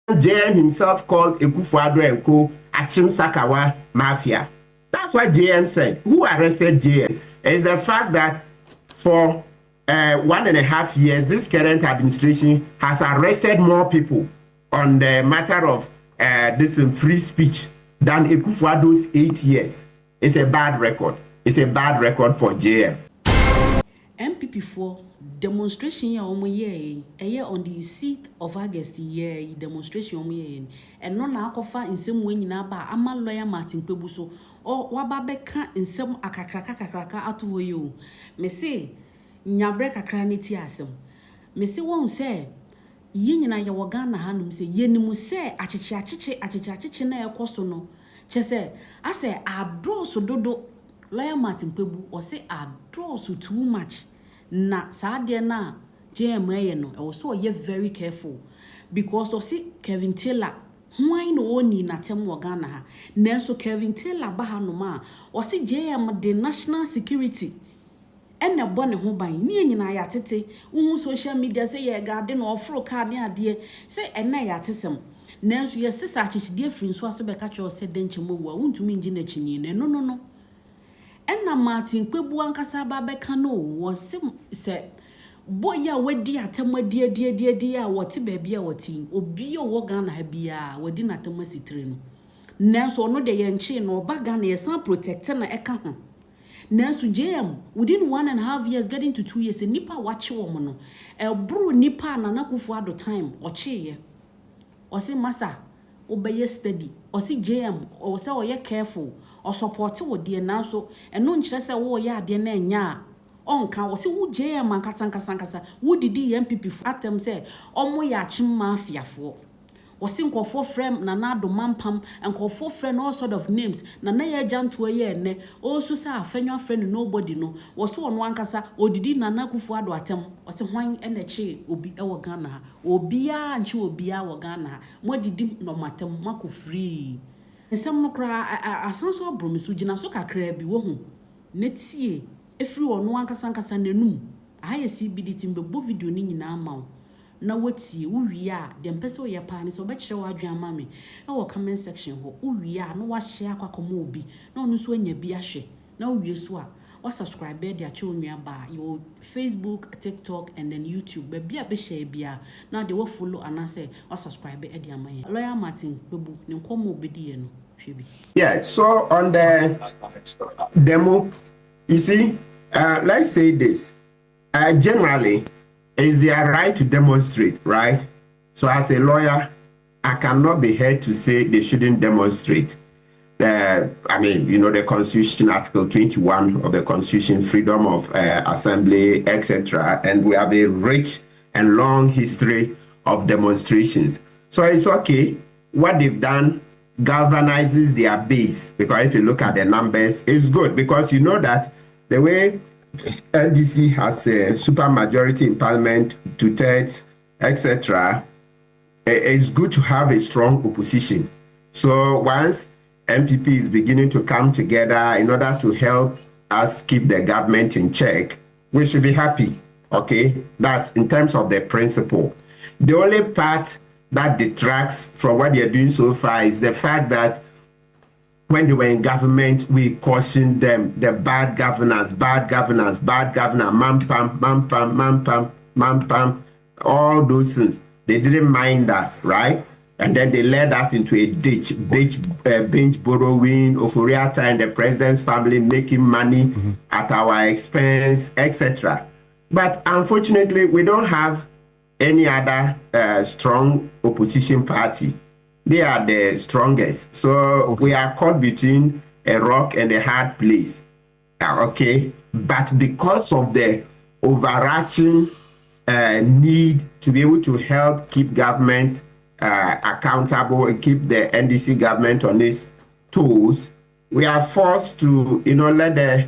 JM himself called Ekufuado and Co. Achim Sakawa Mafia. That's what JM said. Who arrested JM? It's the fact that for 1.5 years, this current administration has arrested more people on the matter of this free speech than Ekufuado's 8 years. It's a bad record. It's a bad record for JM. MPP4 demonstration ya omo ye on the 6th of August ye demonstration omo ye and no na akofa nsem we nyina ba ama lawyer Martin Kpebu so o waba beka nsem akakraka ato yo me say nyabre kakra ne ti asem me say won say yi nyina ye wo Ghana hanum say yenimu say achichi na ekoso no che say ase adroso dodo lawyer Martin Kpebu o say adroso too much na saade na JMA no e was so ye very careful because o see Kevin Taylor why no oni na tem wo Ghana ha nanso Kevin Taylor ba ha no ma o see JM the national security ene bone ho ban ni nyina ya tete wo social media say ye gade no ofro card ne ade say ene ya tesem nanso ye sisa chichide free so aso be ka cho se denche mo wa wontumi ngi na chinyi ne no Enna Martin Kpebu ankasa ba beka no was se boya wedi atemadi die a wote baabi a woti obi o wo Ghana ha bia wodi na atemasi no nanso no de ye nche no ba Ghana ye san protect na eka ho nanso JM within 1.5 years getting to 2 years nipa wache wo mo no bro nipa na Akufo-Addo time oche ye o se masa obeye steady o se JM o se o ye careful or support wo de na so eno nkyere se wo ya de na nya onka wo se wo JM ankasa wo didi MPP atem se omo ya chim mafiafo wo se nkofo frem Nana Mampam nkofo frem all sort of names Nana Yaa Jantuah ye ne o su sa afenwa friend nobody no wo se ono ankasa odidi Nana Akufo-Addo atem wo se hwan eneche obi e wo Ghana ha obi a nche obi a wo Ghana ha mo didi no matem mako free nsem no kra asanso abromi so gina so kakra bi wo hu netie efri ono ankasa nanum aye CBD TV mbebo video ni nyina amaw na watie wo wi a de mpese ye pa ne so be kire wa adwan ma me e wo comment section ho wo wi a no wa share akwakomo obi na onu so anya bi ahwe na wo wi so a wa subscribe there ache onua ba your Facebook, TikTok and then YouTube be bia be share bia na de wo follow anase wa subscribe e de amaye lawyer Martin Kpebu ne nkomo obedi no hwebi. Yeah, so on the demo you see let's say this generally is their right to demonstrate, right? So as a lawyer, I cannot be held to say they shouldn't demonstrate. I mean, you know, the Constitution, Article 21 of the Constitution, freedom of assembly, etc. And we have a rich and long history of demonstrations. So it's okay. What they've done galvanizes their base, because if you look at the numbers, it's good because you know that the way NDC has a super majority in parliament, 2/3, etc. It's good to have a strong opposition. So once MPP is beginning to come together in order to help us keep the government in check, we should be happy. Okay, that's in terms of the principle. The only part that detracts from what they're doing so far is the fact that when they were in government, we cautioned them, the bad governance, mampam, all those things. They didn't mind us, right? And then they led us into a ditch, bench borrowing, Oforiata and the president's family making money at our expense, etc. But unfortunately, we don't have any other strong opposition party. They are the strongest. So we are caught between a rock and a hard place. Okay. But because of the overarching need to be able to help keep government accountable and keep the NDC government on its toes, we are forced to, you know, let the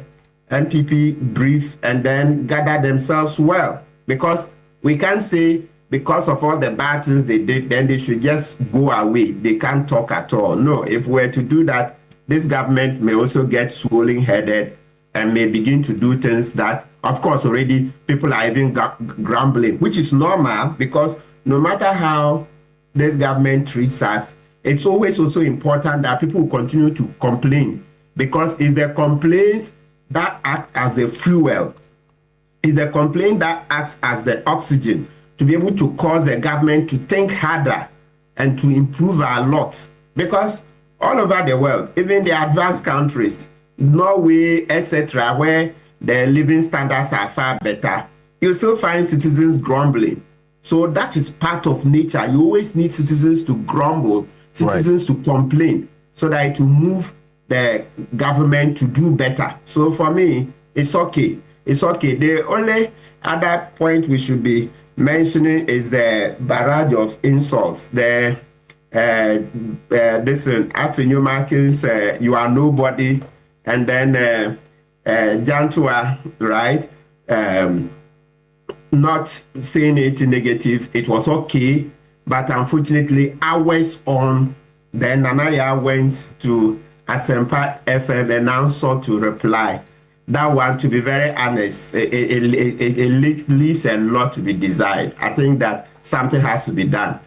NPP brief and then gather themselves well. Because we can't say, because of all the bad things they did, then they should just go away. They can't talk at all. No, if we were to do that, this government may also get swollen-headed and may begin to do things that, of course, already people are even grumbling, which is normal because no matter how this government treats us, it's always also important that people continue to complain, because it's the complaints that act as the fuel, it's the complaint that acts as the oxygen to be able to cause the government to think harder and to improve our lot. Because all over the world, even the advanced countries, Norway, etc., where the living standards are far better, you still find citizens grumbling. So that is part of nature. You always need citizens to grumble, citizens to complain, so that it will move the government to do better. So for me, it's okay. It's okay. The only other point we should be mentioning is the barrage of insults. The listen, Avenue Markins, you are nobody, and then Jantuah, right? Not saying it negative, it was okay, but unfortunately, hours on, then Nana Yaa went to Asempa FM and now sought to reply. That one, to be very honest, it leaves a lot to be desired. I think that something has to be done.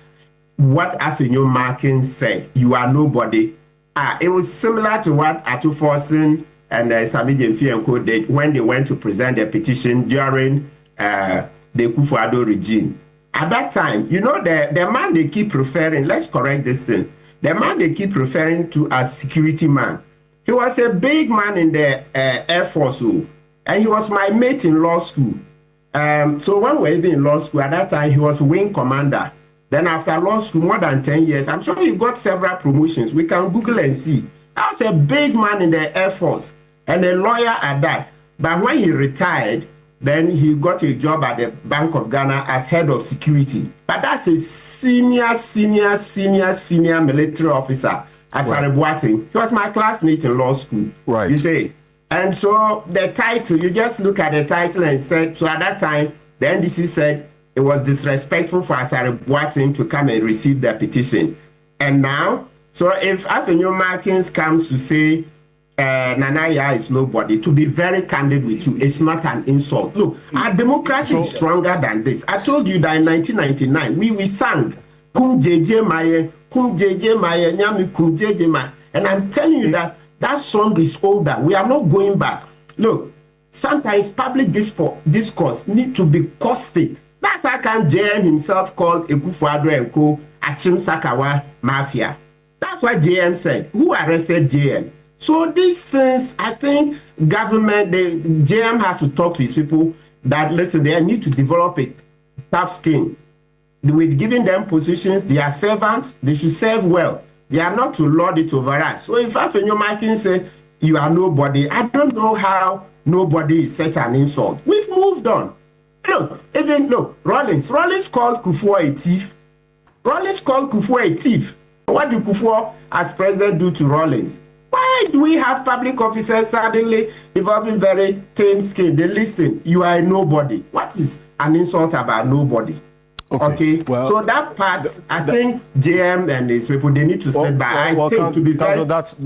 What Avenue Markins said, you are nobody. It was similar to what Atu Forsen and Sami Jemfi and Co did when they went to present their petition during the Kufuor regime. At that time, you know, the man they keep referring, let's correct this thing, the man they keep referring to as security man, he was a big man in the Air Force, and he was my mate in law school. So when we were even in law school, at that time, he was wing commander. Then after law school, more than 10 years, I'm sure he got several promotions. We can Google and see. That was a big man in the Air Force and a lawyer at that. But when he retired, then he got a job at the Bank of Ghana as head of security. But that's a senior military officer as a reporting. He was my classmate in law school. Right. You say. And so the title, you just look at the title and said, so at that time, the NDC said it was disrespectful for Asare Boateng to come and receive the petition. And now, so if Avenue Markins comes to say, Nana Yaa is nobody, to be very candid with you, it's not an insult. Look, our democracy is stronger than this. I told you that in 1999, we sang, Kum JJ Maye, Nyami Kum JJ Maye. And I'm telling you that that song is older. We are not going back. Look, sometimes public discourse need to be caustic. That's how can JM himself called Kufuor and Co. Achim Sakawa Mafia. That's what JM said. Who arrested JM? So these things, I think government, the JM has to talk to his people that, listen, they need to develop a tough skin. We've given them positions. They are servants. They should serve well. They are not to lord it over us. So if Avenue Markins say you are nobody, I don't know how nobody is such an insult. We've moved on. Look, Rawlings called Kufuor a thief. Rawlings called Kufuor a thief. What did Kufuor as president do to Rawlings? Why do we have public officers suddenly developing very thin skin? They listen, you are a nobody. What is an insult about nobody? Okay. Well, so that part, I think JM and his people, they need to set back. I think to be fair, that's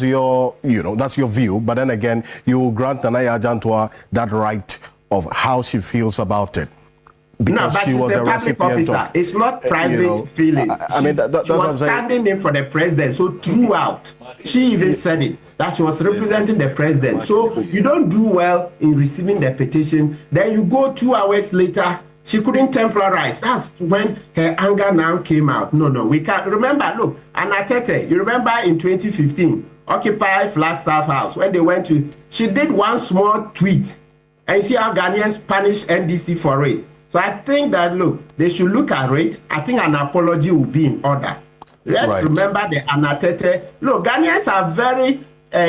your, that's your view. But then again, you grant Nana Yaa Jantuah that right of how she feels about it. Because but she's a public officer. It's not private feelings. I mean, that's she was standing in for the president. So throughout, she even said it, that she was representing the president. So you don't do well in receiving the petition. Then you go 2 hours later, she couldn't temporize. That's when her anger now came out. No, we can't. Remember, look, Anatete, you remember in 2015, Occupy Flagstaff House, when they went to, she did one small tweet, and see how Ghanaians punish NDC for it. So I think that, look, they should look at it. I think an apology will be in order. Let's remember the Anatete. Look, Ghanaians are very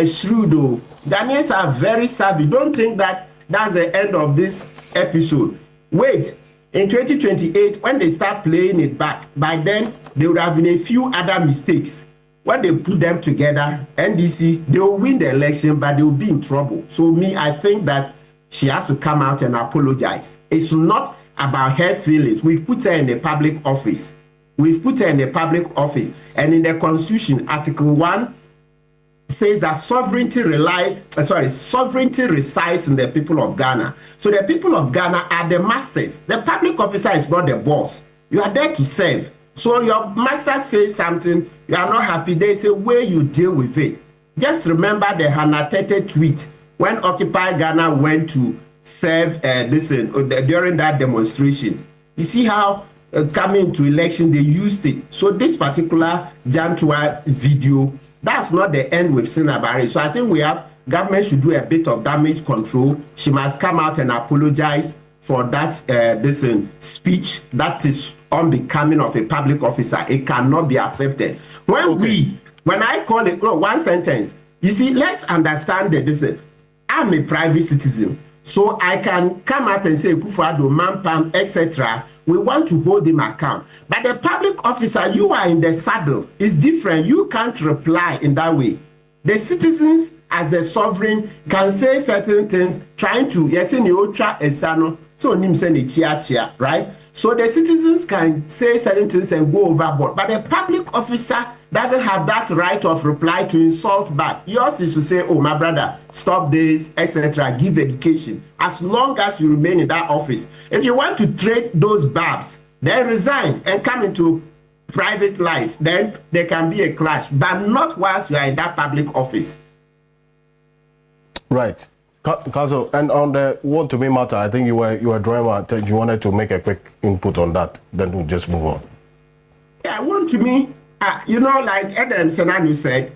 shrewd, though. Ghanaians are very savvy. Don't think that that's the end of this episode. Wait, in 2028, when they start playing it back, by then, there would have been a few other mistakes. When they put them together, NDC, they will win the election, but they will be in trouble. So me, I think that she has to come out and apologize. It's not about her feelings. We've put her in a public office. And in the Constitution, Article 1 says that sovereignty resides in the people of Ghana. So the people of Ghana are the masters. The public officer is not the boss. You are there to serve. So your master says something, you are not happy, there is a way you deal with it. Just remember the Hannah Tete tweet when Occupy Ghana went to serve during that demonstration. You see how coming to election they used it. So this particular Jantuah video, that's not the end with Sinabari. So I think we have government should do a bit of damage control. She must come out and apologize for that speech that is unbecoming of a public officer. It cannot be accepted. When I call it one sentence, you see, let's understand that I'm a private citizen, so I can come up and say Kufuado, Mampam, etc. We want to hold him account. But the public officer, you are in the saddle. It's different. You can't reply in that way. The citizens, as the sovereign, can say certain things, trying to right? So the citizens can say certain things and go overboard. But the public officer doesn't have that right of reply to insult back. Yours is to say, oh, my brother, stop this, etc. Give education. As long as you remain in that office. If you want to trade those barbs, then resign and come into private life. Then there can be a clash. But not whilst you are in that public office. Right. Council, and on the wontumi matter, I think you were drawing my attention. You wanted to make a quick input on that. Then we'll just move on. Yeah, wontumi, like Adam Senanu said,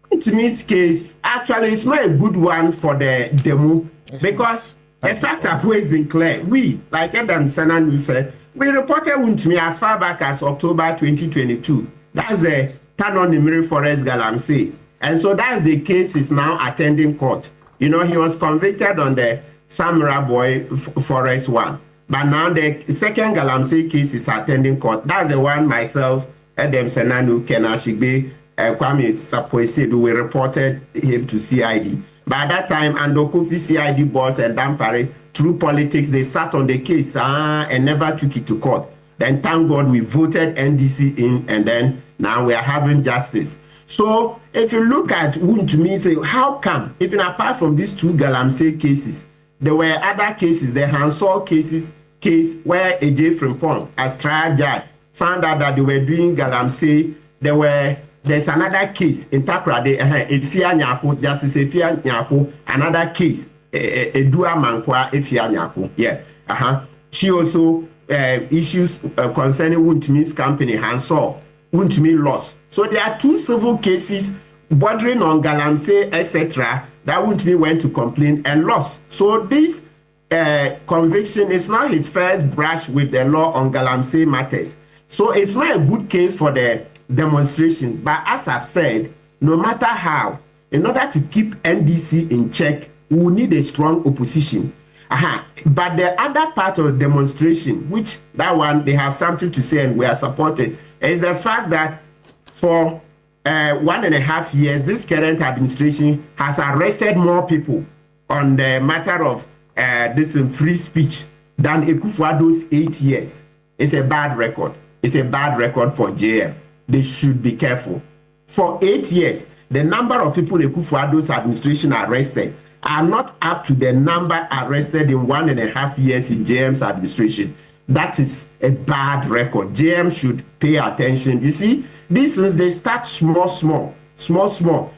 wontumi's case actually is not a good one for the demo because the facts have always been clear. We, like Adam Senanu said, we reported wontumi as far back as October 2022. That's the Tanon Nimiri Forest Galamsey. And so that's the case is now attending court. He was convicted on the Samra Boy Forest one. But now the second Galamsey case is attending court. That's the one myself, Adam Senanu, Kenashigbe, Kwame Sapoesedu, we reported him to CID. By that time, Andokofi CID boss and Dampare, through politics, they sat on the case and never took it to court. Then thank God we voted NDC in, and then now we are having justice. So if you look at wontumi, say how come, even apart from these two Galamsey cases, there were other cases, the Hansol case where AJ Frimpong, as trial judge, found out that they were doing Galamsey. There's another case in Takrade, Efia Nyako, Justice Efia Nyako, another case, Edua Mankwa Efia Nyako. Yeah. She also issues concerning wontumi's company, Hansol, wontumi lost. So there are two civil cases bordering on Galamsey, etc., that wontumi went to complain and lost. So this conviction is not his first brush with the law on Galamsey matters. So it's not a good case for the demonstration. But as I've said, no matter how, in order to keep NDC in check, we will need a strong opposition. But the other part of the demonstration, which that one, they have something to say and we are supported, is the fact that for 1.5 years, this current administration has arrested more people on the matter of this free speech than Akufo-Addo's 8 years. It's a bad record. It's a bad record for JM. They should be careful. For 8 years, the number of people Akufo-Addo's administration arrested are not up to the number arrested in 1.5 years in JM's administration. That is a bad record. JM should pay attention. You see, these things, they start small.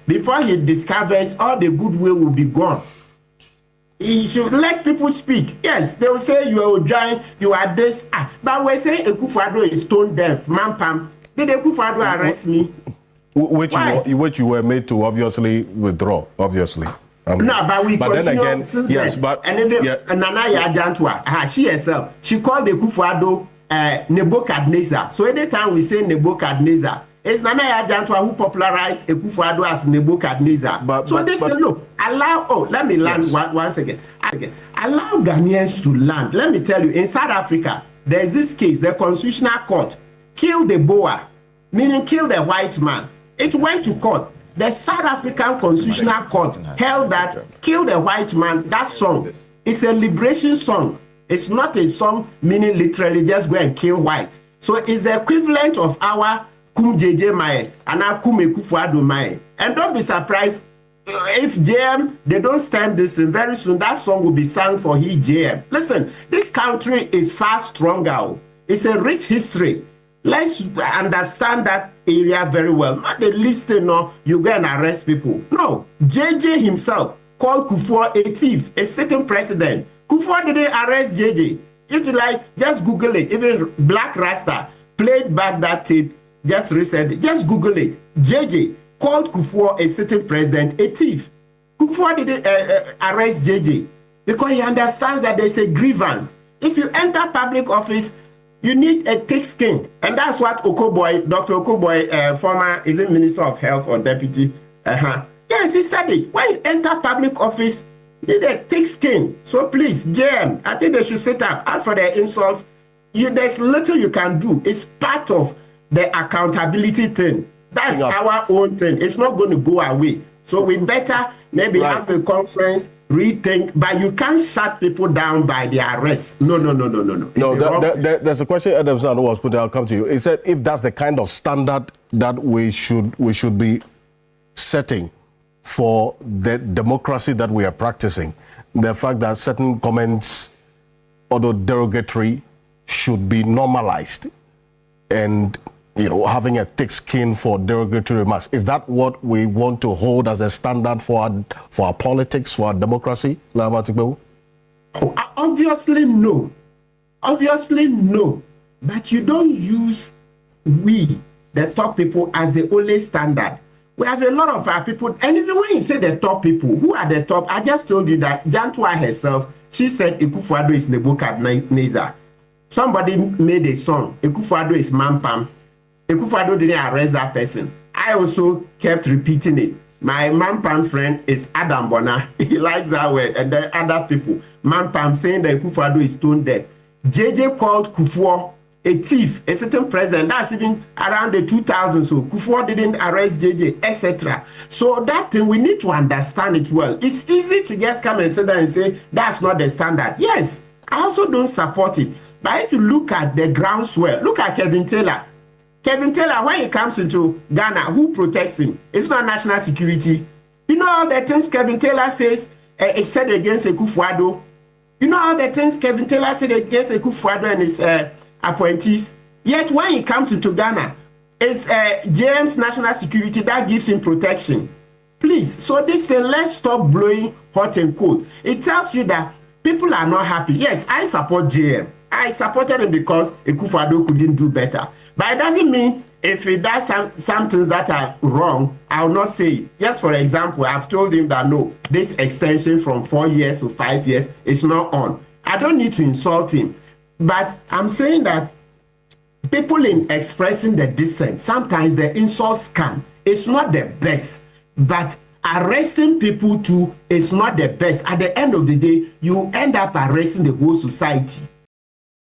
Before he discovers, all the goodwill will be gone. He should let people speak. Yes, they will say you are drying, you are this. But we say Akufo-Addo is stone deaf. Mampam, did Akufo-Addo arrest me? Which you were made to obviously withdraw, obviously. No, but we continue then again, since yes, then. but and even Nana Yaa Jantuah, she herself, she called the Akufo-Addo Nebuchadnezzar. So anytime we say Nebuchadnezzar, it's Nana Yaa Jantuah who popularized Akufo-Addo as Nebuchadnezzar. Look, let me land once again. Allow Ghanaians to land. Let me tell you, in South Africa, there's this case, the Constitutional Court killed the Boer, meaning killed the white man. It went to court. The South African Constitutional Court held that kill the white man, that song, is a liberation song. It's not a song meaning literally just go and kill white. So it's the equivalent of our Kum JJ Mae and our Kum Akufo-Addo Mae. And don't be surprised if JM, they don't stand this in very soon, that song will be sung for JM. Listen, this country is far stronger. It's a rich history. Let's understand that area very well. Not the listing, no, you go and arrest people. No, JJ himself called Kufuor a thief, a sitting president. Kufuor didn't arrest JJ. If you like, just Google it. Even Black Rasta played back that tape just recently. Just Google it. JJ called Kufuor a sitting president a thief. Kufuor didn't arrest JJ because he understands that there's a grievance. If you enter public office, you need a thick skin. And that's what Okoboy, Dr. Okoboy, former, is it Minister of Health or Deputy? Yes, he said it. When you enter public office, you need a thick skin. So please, JM, I think they should sit up. As for their insults, there's little you can do. It's part of the accountability thing. That's our own thing. It's not going to go away. So we better maybe have a conference, rethink, but you can't shut people down by their arrest. No. There's a question Adam Sando was put. I'll come to you. He said if that's the kind of standard that we should be setting for the democracy that we are practicing, the fact that certain comments, although derogatory, should be normalized, and having a thick skin for derogatory remarks. Is that what we want to hold as a standard for our politics, for our democracy, Martin Kpebu? Obviously no. Obviously no. But you don't use we, the top people, as the only standard. We have a lot of our people, and even when you say the top people, who are the top? I just told you that Jantuah herself, she said Ekufuado is Nebuchadnezzar. Somebody made a song, Ekufuado is Mampam. Ekufuado didn't arrest that person. I also kept repeating it. My Mampam friend is Adam Bona. He likes that word. And then other people. Mampam saying that Ekufuado is stone dead. JJ called Kufuor a thief, a certain president. That's even around the 2000s. So Kufuor didn't arrest JJ, etc. So that thing, we need to understand it well. It's easy to just come and sit there and say, that's not the standard. Yes, I also don't support it. But if you look at the groundswell, look at Kevin Taylor. Kevin Taylor, when he comes into Ghana, who protects him? It's not national security. You know all the things Kevin Taylor says, said against Ekufuado. You know all the things Kevin Taylor said against Ekufuado and his appointees. Yet when he comes into Ghana, it's James National Security that gives him protection. Please, so this thing, let's stop blowing hot and cold. It tells you that people are not happy. Yes, I support JM. I supported him because Ekufuado couldn't do better. But it doesn't mean if he does some things that are wrong, I will not say it. Just for example, I've told him that no, this extension from 4 years to 5 years is not on. I don't need to insult him. But I'm saying that people in expressing the dissent, sometimes the insults come. It's not the best. But arresting people too is not the best. At the end of the day, you end up arresting the whole society.